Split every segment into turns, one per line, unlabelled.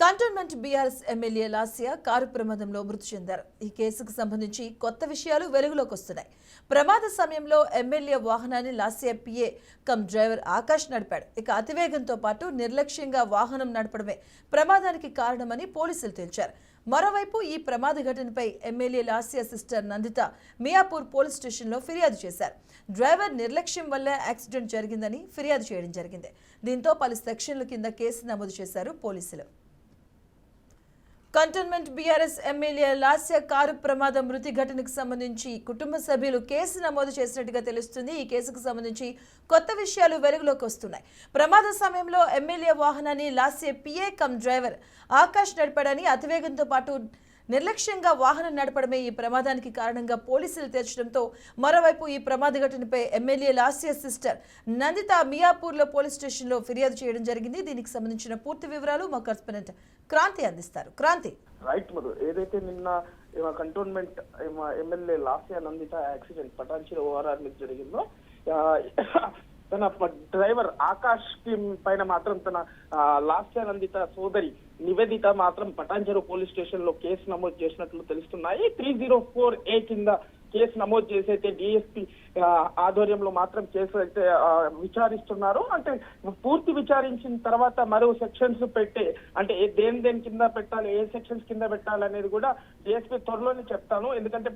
Cantonment BRS MLA Lasya car ప్రమాదంలో మృతి చెందారు. ఈ కేసుకు సంబంధించి కొత్త విషయాలు వెలుగులోకి వస్తున్నాయి. ప్రమాద సమయంలో ఎమ్మెల్యే వాహనాన్ని Lasya PA cum driver Akash నడిపాడు. ఇక అతివేగంతో పాటు నిర్లక్ష్యంగా వాహనం నడపడమే ప్రమాదానికి కారణమని పోలీసులు తేల్చారు. మరోవైపు ఈ ప్రమాద ఘటనపై MLA Lasya sister Nandita Miyapur police స్టేషన్లో ఫిర్యాదు చేశారు. డ్రైవర్ నిర్లక్ష్యం వల్లే యాక్సిడెంట్ జరిగిందని ఫిర్యాదు చేయడం జరిగింది. దీంతో పలు సెక్షన్ల కింద కేసు నమోదు చేశారు పోలీసులు. Cantonment BRS MLA Lasya car ప్రమాద మృతి ఘటనకు సంబంధించి కుటుంబ సభ్యులు కేసు నమోదు చేసినట్టుగా తెలుస్తుంది. ఈ కేసుకు సంబంధించి కొత్త విషయాలు వెలుగులోకి వస్తున్నాయి. ప్రమాద సమయంలో ఎమ్మెల్యే వాహనాన్ని Lasya PA cum driver Akash నడిపాడని, అతివేగంతో పాటు నిర్లక్ష్యంగా వాహనం నడపడమే ఈ ప్రమాదానికి కారణంగా పోలీసులు తేల్చడంతో మరోవైపు ఈ ప్రమాద ఘటనపై ఎమ్మెల్యే లాస్య సిస్టర్ నందిత మియాపూర్లో పోలీస్ స్టేషన్లో ఫిర్యాదు చేయడం జరిగింది. దీనికి సంబంధించిన పూర్తి వివరాలు మా కరెస్పాండెంట్ క్రాంతి అందిస్తారు. క్రాంతి.
రైట్ మధు, ఏదైతే నిన్న cantonment MLA Lasya Nandita accident Patancheru ORR మీద జరిగిందో, తన డ్రైవర్ ఆకాష్ కి పైన మాత్రం తన లాస్య నందిత సోదరి నివేదిత మాత్రం పటాన్చెరు పోలీస్ స్టేషన్ లో కేసు నమోదు చేసినట్లు తెలుస్తున్నాయి. 304A కింద కేసు నమోదు చేసి అయితే డిఎస్పీ ఆధ్వర్యంలో మాత్రం కేసు అయితే విచారిస్తున్నారు. అంటే పూర్తి విచారించిన తర్వాత మరో సెక్షన్స్ పెట్టి, అంటే దేని కింద పెట్టాలి, ఏ సెక్షన్స్ కింద పెట్టాలి అనేది కూడా డిఎస్పీ త్వరలోనే చెప్తాను. ఎందుకంటే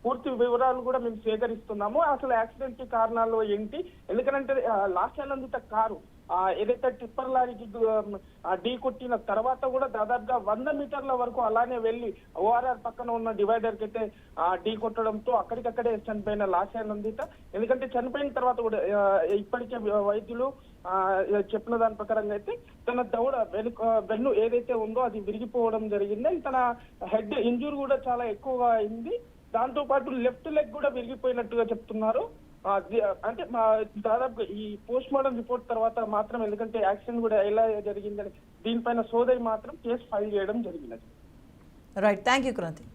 పూర్తి వివరాలు కూడా మేము సేకరిస్తున్నాము. అసలు యాక్సిడెంట్ కి కారణాలు ఏంటి, ఎందుకంటే లాస్య నందిత కారు ఏదైతే టిప్పర్ లారీకి ఢీ కొట్టిన తర్వాత కూడా దాదాపుగా 100 మీటర్ల వరకు అలానే వెళ్లి ఓఆర్ఆర్ పక్కన ఉన్న డివైడర్ కి అయితే ఢీ కొట్టడంతో అక్కడికక్కడే చనిపోయిన లాస్య నందిత. ఎందుకంటే చనిపోయిన తర్వాత కూడా ఇప్పటికే వైద్యులు చెప్పిన దాని ప్రకారంగా అయితే తన దవడ వెన్ను ఏదైతే ఉందో అది విరిగిపోవడం జరిగింది. తన హెడ్ ఇంజూర్ కూడా చాలా ఎక్కువగా అయింది. దాంతో పాటు లెఫ్ట్ లెగ్ కూడా విరిగిపోయినట్టుగా చెప్తున్నారు. అంటే దాదాపు ఈ పోస్ట్ మార్టం రిపోర్ట్ తర్వాత మాత్రం, ఎందుకంటే యాక్సిడెంట్ కూడా ఎలా జరిగిందని దీనిపైన సోదరి మాత్రం కేసు ఫైల్ చేయడం జరిగినది.
Right, thank you Kranti.